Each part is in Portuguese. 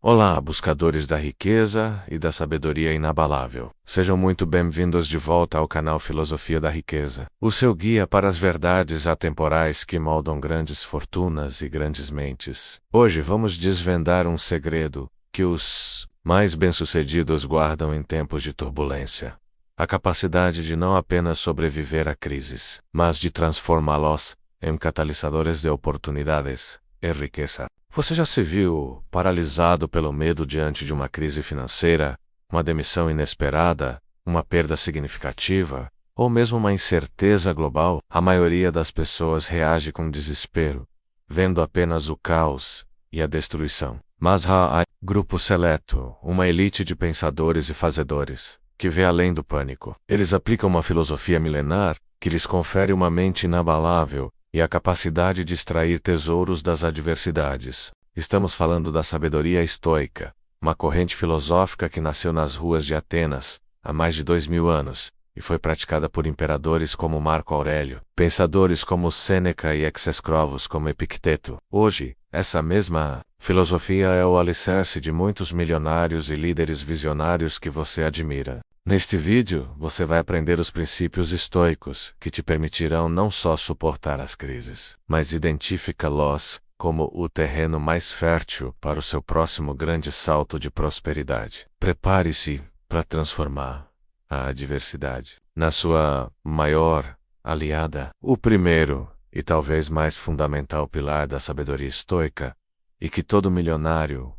Olá, buscadores da riqueza e da sabedoria inabalável. Sejam muito bem-vindos de volta ao canal Filosofia da Riqueza, o seu guia para as verdades atemporais que moldam grandes fortunas e grandes mentes. Hoje vamos desvendar um segredo que os mais bem-sucedidos guardam em tempos de turbulência. A capacidade de não apenas sobreviver a crises, mas de transformá-los em catalisadores de oportunidades e riqueza. Você já se viu paralisado pelo medo diante de uma crise financeira, uma demissão inesperada, uma perda significativa, ou mesmo uma incerteza global? A maioria das pessoas reage com desespero, vendo apenas o caos e a destruição. Mas há grupo seleto, uma elite de pensadores e fazedores, que vê além do pânico. Eles aplicam uma filosofia milenar que lhes confere uma mente inabalável e a capacidade de extrair tesouros das adversidades. Estamos falando da sabedoria estoica, uma corrente filosófica que nasceu nas ruas de Atenas, há mais de 2000 anos, e foi praticada por imperadores como Marco Aurélio, pensadores como Sêneca e ex-escravos como Epicteto. Hoje, essa mesma filosofia é o alicerce de muitos milionários e líderes visionários que você admira. Neste vídeo, você vai aprender os princípios estoicos que te permitirão não só suportar as crises, mas identificá-los como o terreno mais fértil para o seu próximo grande salto de prosperidade. Prepare-se para transformar a adversidade na sua maior aliada. O primeiro e talvez mais fundamental pilar da sabedoria estoica, e que todo milionário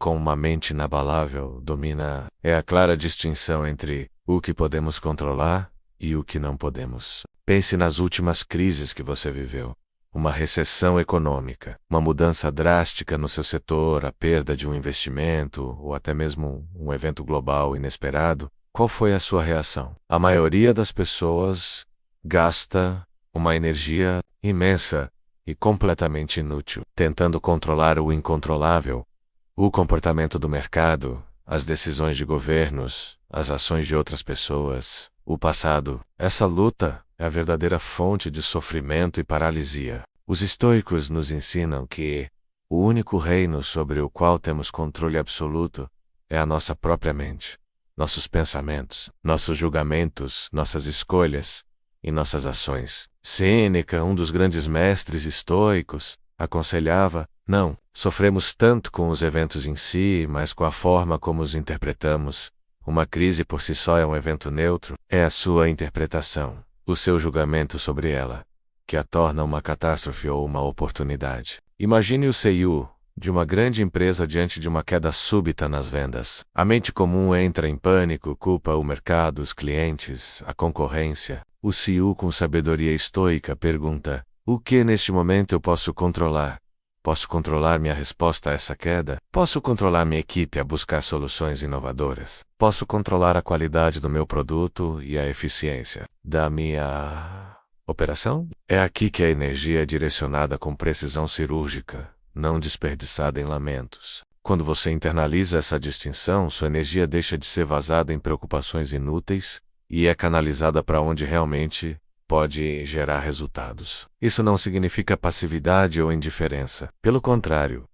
com uma mente inabalável domina, é a clara distinção entre o que podemos controlar e o que não podemos. Pense nas últimas crises que você viveu. Uma recessão econômica, uma mudança drástica no seu setor, a perda de um investimento ou até mesmo um evento global inesperado. Qual foi a sua reação? A maioria das pessoas gasta uma energia imensa e completamente inútil tentando controlar o incontrolável. O comportamento do mercado, as decisões de governos, as ações de outras pessoas, o passado. Essa luta é a verdadeira fonte de sofrimento e paralisia. Os estoicos nos ensinam que o único reino sobre o qual temos controle absoluto é a nossa própria mente, nossos pensamentos, nossos julgamentos, nossas escolhas e nossas ações. Sêneca, um dos grandes mestres estoicos, aconselhava: não sofremos tanto com os eventos em si, mas com a forma como os interpretamos. Uma crise por si só é um evento neutro, é a sua interpretação, o seu julgamento sobre ela, que a torna uma catástrofe ou uma oportunidade. Imagine o CEO de uma grande empresa diante de uma queda súbita nas vendas. A mente comum entra em pânico, culpa o mercado, os clientes, a concorrência. O CEO com sabedoria estoica pergunta: o que neste momento eu posso controlar? Posso controlar minha resposta a essa queda? Posso controlar minha equipe a buscar soluções inovadoras? Posso controlar a qualidade do meu produto e a eficiência da minha operação? É aqui que a energia é direcionada com precisão cirúrgica, não desperdiçada em lamentos. Quando você internaliza essa distinção, sua energia deixa de ser vazada em preocupações inúteis e é canalizada para onde realmente pode gerar resultados. Isso não significa passividade ou indiferença. Pelo contrário,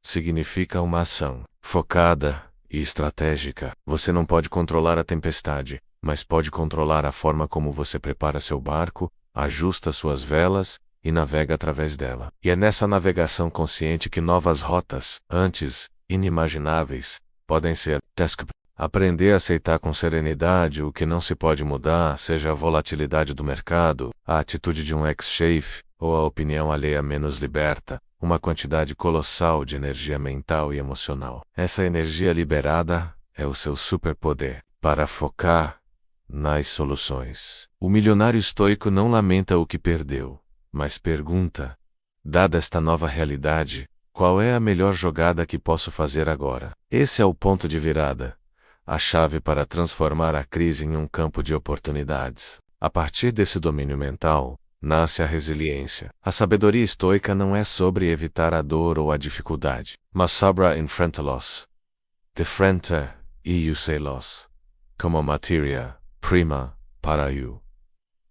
significa uma ação focada e estratégica. Você não pode controlar a tempestade, mas pode controlar a forma como você prepara seu barco, ajusta suas velas e navega através dela. E é nessa navegação consciente que novas rotas, antes inimagináveis, podem ser descobertas. Aprender a aceitar com serenidade o que não se pode mudar, seja a volatilidade do mercado, a atitude de um ex-chefe, ou a opinião alheia menos liberta, uma quantidade colossal de energia mental e emocional. Essa energia liberada é o seu superpoder para focar nas soluções. O milionário estoico não lamenta o que perdeu, mas pergunta: dada esta nova realidade, qual é a melhor jogada que posso fazer agora? Esse é o ponto de virada. A chave para transformar a crise em um campo de oportunidades. A partir desse domínio mental, nasce a resiliência. A sabedoria estoica não é sobre evitar a dor ou a dificuldade, mas sobre enfrentá-los. De frente e usá-los como matéria-prima para o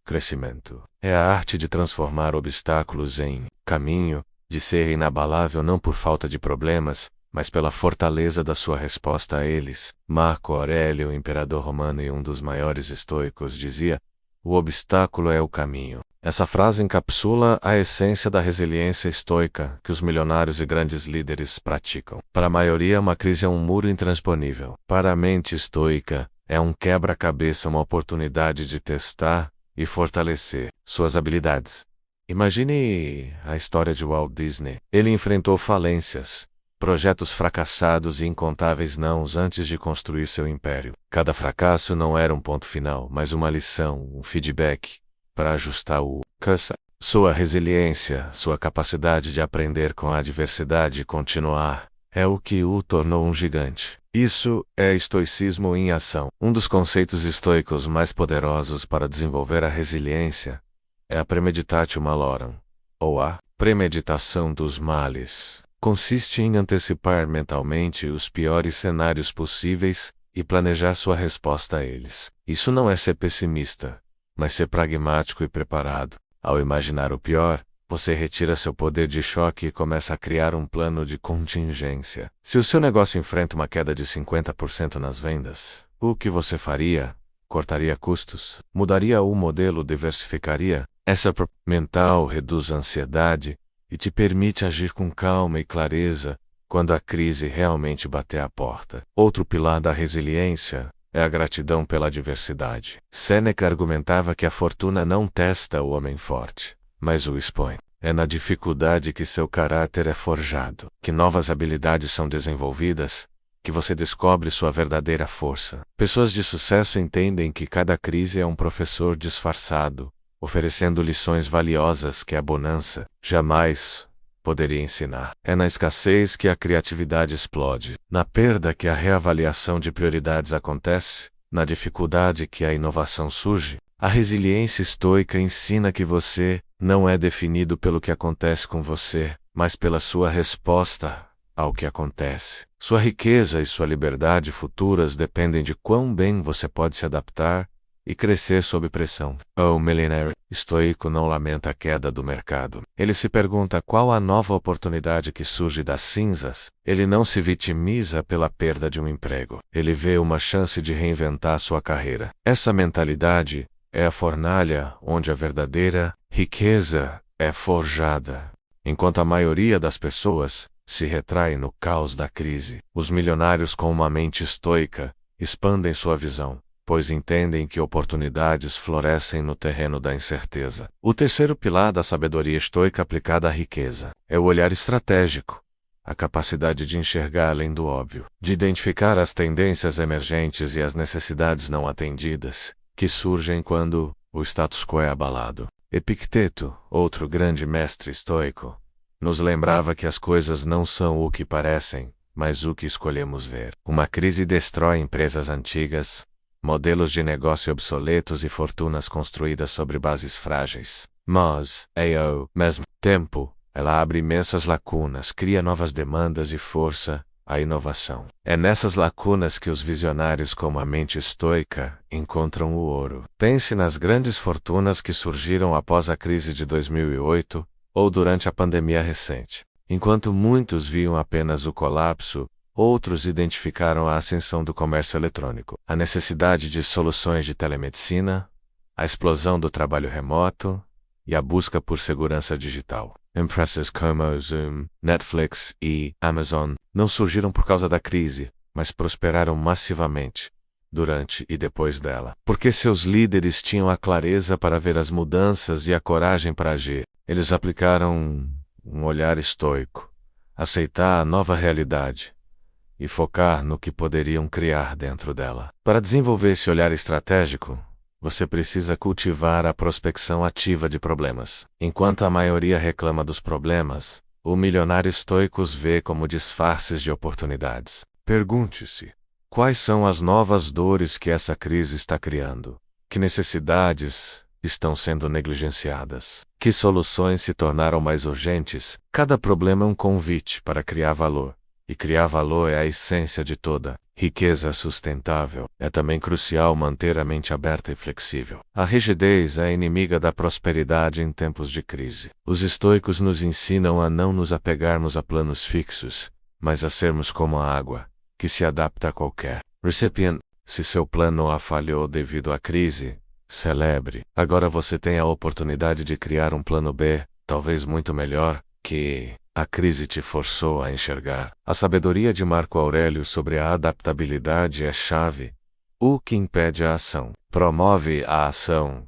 crescimento. É a arte de transformar obstáculos em caminho, de ser inabalável não por falta de problemas, mas pela fortaleza da sua resposta a eles. Marco Aurélio, imperador romano e um dos maiores estoicos, dizia: "O obstáculo é o caminho." Essa frase encapsula a essência da resiliência estoica que os milionários e grandes líderes praticam. Para a maioria, uma crise é um muro intransponível. Para a mente estoica, é um quebra-cabeça, uma oportunidade de testar e fortalecer suas habilidades. Imagine a história de Walt Disney. Ele enfrentou falências, projetos fracassados e incontáveis nãos antes de construir seu império. Cada fracasso não era um ponto final, mas uma lição, um feedback para ajustar o curso. Sua resiliência, sua capacidade de aprender com a adversidade e continuar, é o que o tornou um gigante. Isso é estoicismo em ação. Um dos conceitos estoicos mais poderosos para desenvolver a resiliência é a premeditatio malorum, ou a premeditação dos males. Consiste em antecipar mentalmente os piores cenários possíveis e planejar sua resposta a eles. Isso não é ser pessimista, mas ser pragmático e preparado. Ao imaginar o pior, você retira seu poder de choque e começa a criar um plano de contingência. Se o seu negócio enfrenta uma queda de 50% nas vendas, o que você faria? Cortaria custos? Mudaria o modelo? Diversificaria? Essa mental reduz a ansiedade e te permite agir com calma e clareza quando a crise realmente bater à porta. Outro pilar da resiliência é a gratidão pela adversidade. Sêneca argumentava que a fortuna não testa o homem forte, mas o expõe. É na dificuldade que seu caráter é forjado, que novas habilidades são desenvolvidas, que você descobre sua verdadeira força. Pessoas de sucesso entendem que cada crise é um professor disfarçado, oferecendo lições valiosas que a bonança jamais poderia ensinar. É na escassez que a criatividade explode, na perda que a reavaliação de prioridades acontece, na dificuldade que a inovação surge. A resiliência estoica ensina que você não é definido pelo que acontece com você, mas pela sua resposta ao que acontece. Sua riqueza e sua liberdade futuras dependem de quão bem você pode se adaptar e crescer sob pressão. O milionário estoico não lamenta a queda do mercado. Ele se pergunta qual a nova oportunidade que surge das cinzas. Ele não se vitimiza pela perda de um emprego. Ele vê uma chance de reinventar sua carreira. Essa mentalidade é a fornalha onde a verdadeira riqueza é forjada. Enquanto a maioria das pessoas se retrai no caos da crise, os milionários com uma mente estoica expandem sua visão, pois entendem que oportunidades florescem no terreno da incerteza. O terceiro pilar da sabedoria estoica aplicada à riqueza é o olhar estratégico, a capacidade de enxergar além do óbvio, de identificar as tendências emergentes e as necessidades não atendidas, que surgem quando o status quo é abalado. Epicteto, outro grande mestre estoico, nos lembrava que as coisas não são o que parecem, mas o que escolhemos ver. Uma crise destrói empresas antigas, modelos de negócio obsoletos e fortunas construídas sobre bases frágeis. Mas, ao mesmo tempo, ela abre imensas lacunas, cria novas demandas e força a inovação. É nessas lacunas que os visionários com a mente estoica encontram o ouro. Pense nas grandes fortunas que surgiram após a crise de 2008 ou durante a pandemia recente. Enquanto muitos viam apenas o colapso, outros identificaram a ascensão do comércio eletrônico, a necessidade de soluções de telemedicina, a explosão do trabalho remoto e a busca por segurança digital. Empresas como Zoom, Netflix e Amazon não surgiram por causa da crise, mas prosperaram massivamente durante e depois dela. Porque seus líderes tinham a clareza para ver as mudanças e a coragem para agir. Eles aplicaram um olhar estoico, aceitar a nova realidade e focar no que poderiam criar dentro dela. Para desenvolver esse olhar estratégico, você precisa cultivar a prospecção ativa de problemas. Enquanto a maioria reclama dos problemas, o milionário estoico os vê como disfarces de oportunidades. Pergunte-se: quais são as novas dores que essa crise está criando? Que necessidades estão sendo negligenciadas? Que soluções se tornaram mais urgentes? Cada problema é um convite para criar valor. E criar valor é a essência de toda riqueza sustentável. É também crucial manter a mente aberta e flexível. A rigidez é inimiga da prosperidade em tempos de crise. Os estoicos nos ensinam a não nos apegarmos a planos fixos, mas a sermos como a água, que se adapta a qualquer recipiente. Se seu plano A falhou devido à crise, celebre. Agora você tem a oportunidade de criar um plano B, talvez muito melhor, que a crise te forçou a enxergar. A sabedoria de Marco Aurélio sobre a adaptabilidade é chave. O que impede a ação promove a ação.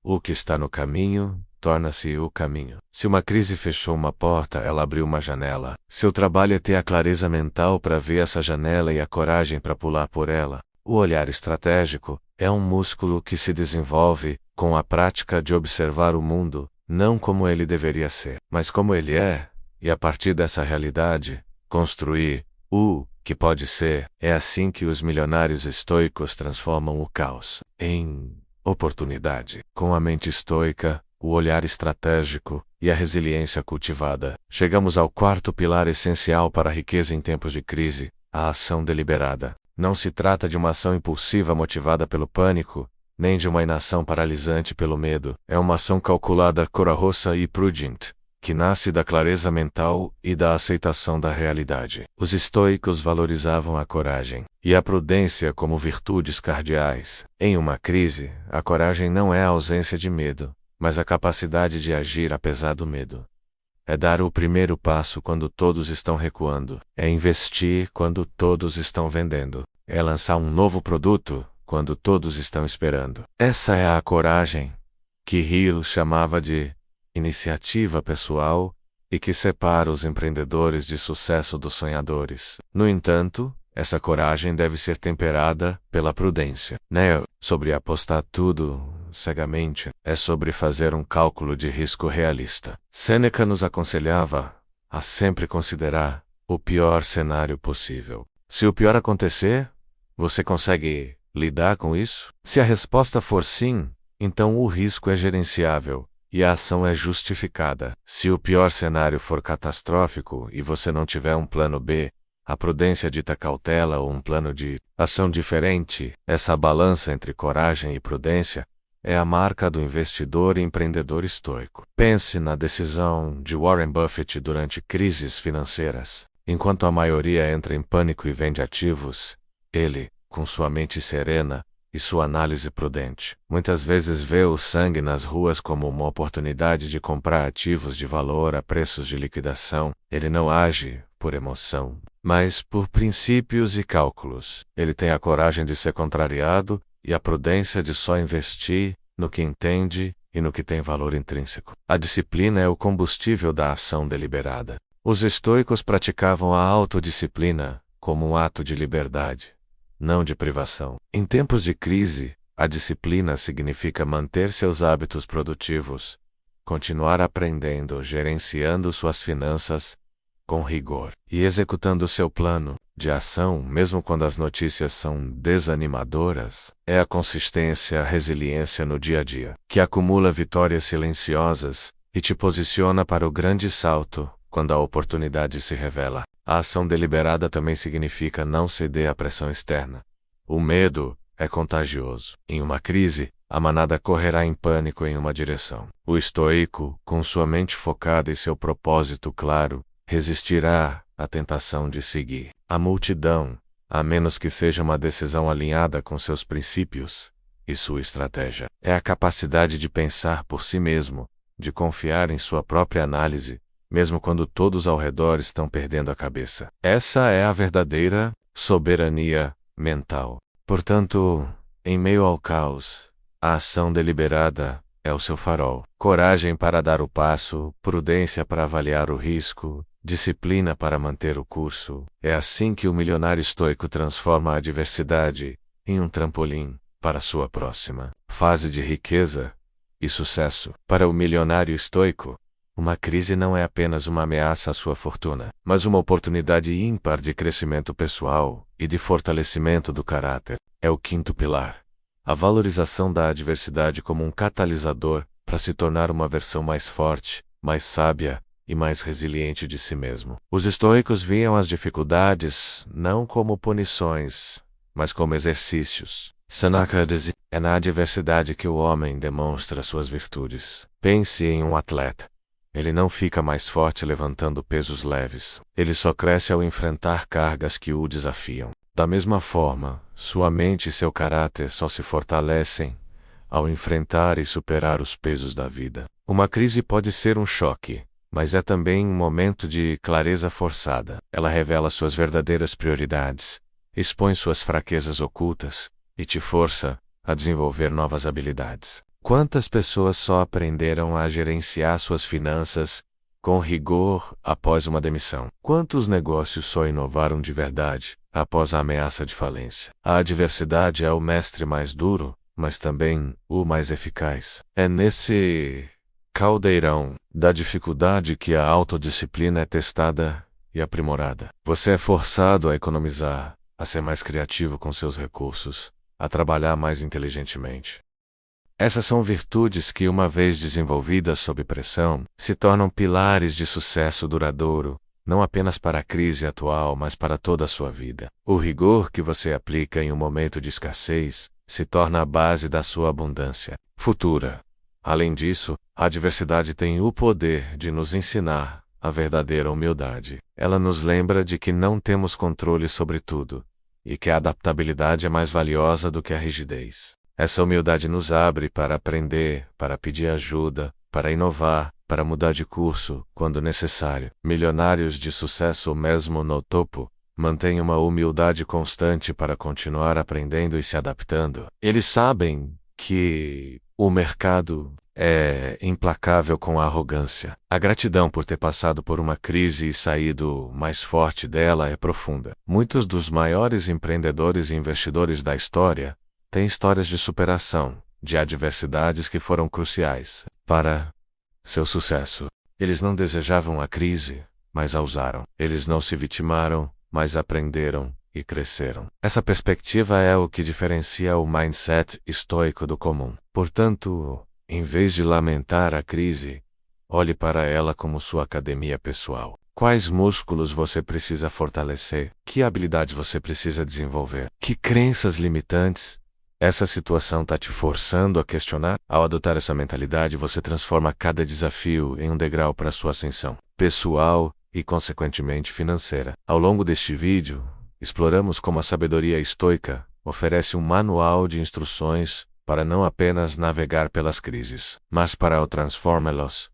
O que está no caminho torna-se o caminho. Se uma crise fechou uma porta, ela abriu uma janela. Seu trabalho é ter a clareza mental para ver essa janela e a coragem para pular por ela. O olhar estratégico é um músculo que se desenvolve com a prática de observar o mundo, não como ele deveria ser, mas como ele é, e a partir dessa realidade, construir o que pode ser. É assim que os milionários estoicos transformam o caos em oportunidade. Com a mente estoica, o olhar estratégico e a resiliência cultivada, chegamos ao quarto pilar essencial para a riqueza em tempos de crise: a ação deliberada. Não se trata de uma ação impulsiva motivada pelo pânico, nem de uma inação paralisante pelo medo. É uma ação calculada, corajosa e prudente, que nasce da clareza mental e da aceitação da realidade. Os estoicos valorizavam a coragem e a prudência como virtudes cardeais. Em uma crise, a coragem não é a ausência de medo, mas a capacidade de agir apesar do medo. É dar o primeiro passo quando todos estão recuando. É investir quando todos estão vendendo. É lançar um novo produto quando todos estão esperando. Essa é a coragem que Hill chamava de iniciativa pessoal e que separa os empreendedores de sucesso dos sonhadores. No entanto, essa coragem deve ser temperada pela prudência. Não é sobre apostar tudo cegamente, é sobre fazer um cálculo de risco realista. Sêneca nos aconselhava a sempre considerar o pior cenário possível. Se o pior acontecer, você consegue lidar com isso? Se a resposta for sim, então o risco é gerenciável e a ação é justificada. Se o pior cenário for catastrófico e você não tiver um plano B, a prudência dita cautela ou um plano de ação diferente. Essa balança entre coragem e prudência é a marca do investidor e empreendedor estoico. Pense na decisão de Warren Buffett durante crises financeiras. Enquanto a maioria entra em pânico e vende ativos, ele, com sua mente serena e sua análise prudente, muitas vezes vê o sangue nas ruas como uma oportunidade de comprar ativos de valor a preços de liquidação. Ele não age por emoção, mas por princípios e cálculos. Ele tem a coragem de ser contrariado e a prudência de só investir no que entende e no que tem valor intrínseco. A disciplina é o combustível da ação deliberada. Os estoicos praticavam a autodisciplina como um ato de liberdade, não de privação. Em tempos de crise, a disciplina significa manter seus hábitos produtivos, continuar aprendendo, gerenciando suas finanças com rigor e executando seu plano de ação, mesmo quando as notícias são desanimadoras. É a consistência, a resiliência no dia a dia, que acumula vitórias silenciosas e te posiciona para o grande salto quando a oportunidade se revela. A ação deliberada também significa não ceder à pressão externa. O medo é contagioso. Em uma crise, a manada correrá em pânico em uma direção. O estoico, com sua mente focada e seu propósito claro, resistirá à tentação de seguir a multidão, a menos que seja uma decisão alinhada com seus princípios e sua estratégia. É a capacidade de pensar por si mesmo, de confiar em sua própria análise, mesmo quando todos ao redor estão perdendo a cabeça. Essa é a verdadeira soberania mental. Portanto, em meio ao caos, a ação deliberada é o seu farol. Coragem para dar o passo, prudência para avaliar o risco, disciplina para manter o curso. É assim que o milionário estoico transforma a adversidade em um trampolim para sua próxima fase de riqueza e sucesso. Para o milionário estoico, uma crise não é apenas uma ameaça à sua fortuna, mas uma oportunidade ímpar de crescimento pessoal e de fortalecimento do caráter. É o quinto pilar: a valorização da adversidade como um catalisador para se tornar uma versão mais forte, mais sábia e mais resiliente de si mesmo. Os estoicos viam as dificuldades não como punições, mas como exercícios. Seneca dizia: é na adversidade que o homem demonstra suas virtudes. Pense em um atleta. Ele não fica mais forte levantando pesos leves. Ele só cresce ao enfrentar cargas que o desafiam. Da mesma forma, sua mente e seu caráter só se fortalecem ao enfrentar e superar os pesos da vida. Uma crise pode ser um choque, mas é também um momento de clareza forçada. Ela revela suas verdadeiras prioridades, expõe suas fraquezas ocultas e te força a desenvolver novas habilidades. Quantas pessoas só aprenderam a gerenciar suas finanças com rigor após uma demissão? Quantos negócios só inovaram de verdade após a ameaça de falência? A adversidade é o mestre mais duro, mas também o mais eficaz. É nesse caldeirão da dificuldade que a autodisciplina é testada e aprimorada. Você é forçado a economizar, a ser mais criativo com seus recursos, a trabalhar mais inteligentemente. Essas são virtudes que, uma vez desenvolvidas sob pressão, se tornam pilares de sucesso duradouro, não apenas para a crise atual, mas para toda a sua vida. O rigor que você aplica em um momento de escassez se torna a base da sua abundância futura. Além disso, a adversidade tem o poder de nos ensinar a verdadeira humildade. Ela nos lembra de que não temos controle sobre tudo, e que a adaptabilidade é mais valiosa do que a rigidez. Essa humildade nos abre para aprender, para pedir ajuda, para inovar, para mudar de curso, quando necessário. Milionários de sucesso, mesmo no topo, mantêm uma humildade constante para continuar aprendendo e se adaptando. Eles sabem que o mercado é implacável com a arrogância. A gratidão por ter passado por uma crise e saído mais forte dela é profunda. Muitos dos maiores empreendedores e investidores da história têm histórias de superação, de adversidades que foram cruciais para seu sucesso. Eles não desejavam a crise, mas a usaram. Eles não se vitimaram, mas aprenderam e cresceram. Essa perspectiva é o que diferencia o mindset estoico do comum. Portanto, em vez de lamentar a crise, olhe para ela como sua academia pessoal. Quais músculos você precisa fortalecer? Que habilidade você precisa desenvolver? Que crenças limitantes essa situação está te forçando a questionar? Ao adotar essa mentalidade, você transforma cada desafio em um degrau para sua ascensão pessoal e, consequentemente, financeira. Ao longo deste vídeo, exploramos como a sabedoria estoica oferece um manual de instruções para não apenas navegar pelas crises, mas para o transformá-los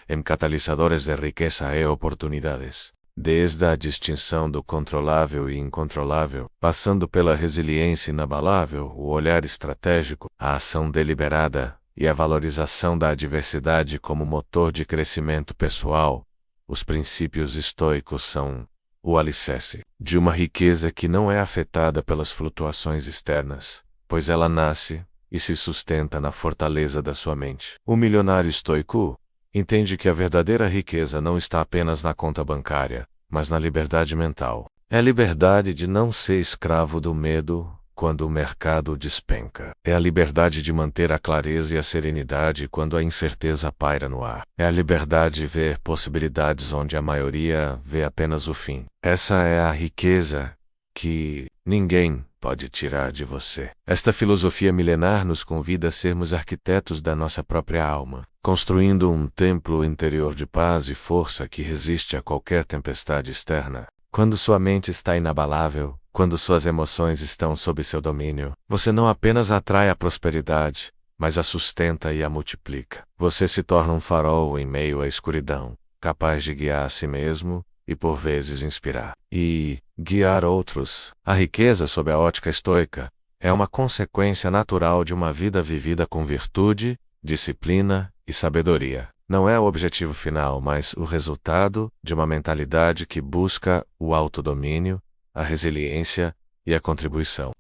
em catalisadores de riqueza e oportunidades. Desde a distinção do controlável e incontrolável, passando pela resiliência inabalável, o olhar estratégico, a ação deliberada e a valorização da adversidade como motor de crescimento pessoal, os princípios estoicos são o alicerce de uma riqueza que não é afetada pelas flutuações externas, pois ela nasce e se sustenta na fortaleza da sua mente. O milionário estoico entende que a verdadeira riqueza não está apenas na conta bancária, mas na liberdade mental. É a liberdade de não ser escravo do medo quando o mercado despenca. É a liberdade de manter a clareza e a serenidade quando a incerteza paira no ar. É a liberdade de ver possibilidades onde a maioria vê apenas o fim. Essa é a riqueza que ninguém pode tirar de você. Esta filosofia milenar nos convida a sermos arquitetos da nossa própria alma, construindo um templo interior de paz e força que resiste a qualquer tempestade externa. Quando sua mente está inabalável, quando suas emoções estão sob seu domínio, você não apenas atrai a prosperidade, mas a sustenta e a multiplica. Você se torna um farol em meio à escuridão, capaz de guiar a si mesmo e por vezes inspirar e guiar outros. A riqueza sob a ótica estoica é uma consequência natural de uma vida vivida com virtude, disciplina e sabedoria. Não é o objetivo final, mas o resultado de uma mentalidade que busca o autodomínio, a resiliência e a contribuição.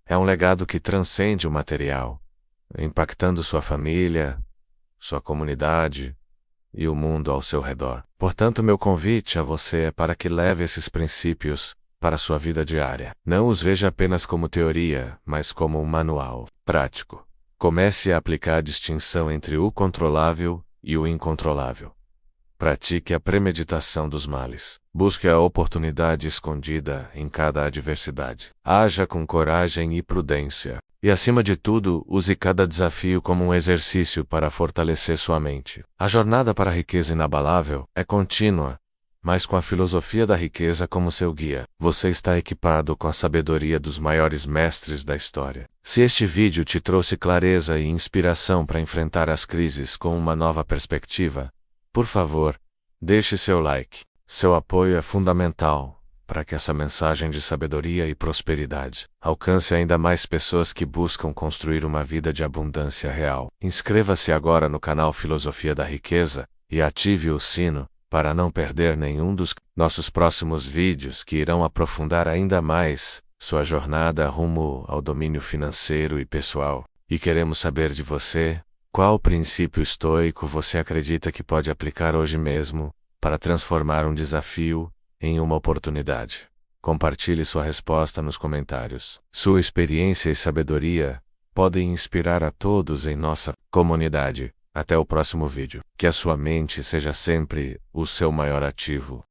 É um legado que transcende o material, impactando sua família, sua comunidade e o mundo ao seu redor. Portanto, meu convite a você é para que leve esses princípios para a sua vida diária. Não os veja apenas como teoria, mas como um manual prático. Comece a aplicar a distinção entre o controlável e o incontrolável. Pratique a premeditação dos males. Busque a oportunidade escondida em cada adversidade. Haja com coragem e prudência. E acima de tudo, use cada desafio como um exercício para fortalecer sua mente. A jornada para a riqueza inabalável é contínua, mas com a filosofia da riqueza como seu guia, você está equipado com a sabedoria dos maiores mestres da história. Se este vídeo te trouxe clareza e inspiração para enfrentar as crises com uma nova perspectiva, por favor, deixe seu like. Seu apoio é fundamental para que essa mensagem de sabedoria e prosperidade alcance ainda mais pessoas que buscam construir uma vida de abundância real. Inscreva-se agora no canal Filosofia da Riqueza e ative o sino para não perder nenhum dos nossos próximos vídeos que irão aprofundar ainda mais sua jornada rumo ao domínio financeiro e pessoal. E queremos saber de você, qual princípio estoico você acredita que pode aplicar hoje mesmo para transformar um desafio em uma oportunidade. Compartilhe sua resposta nos comentários. Sua experiência e sabedoria podem inspirar a todos em nossa comunidade. Até o próximo vídeo. Que a sua mente seja sempre o seu maior ativo.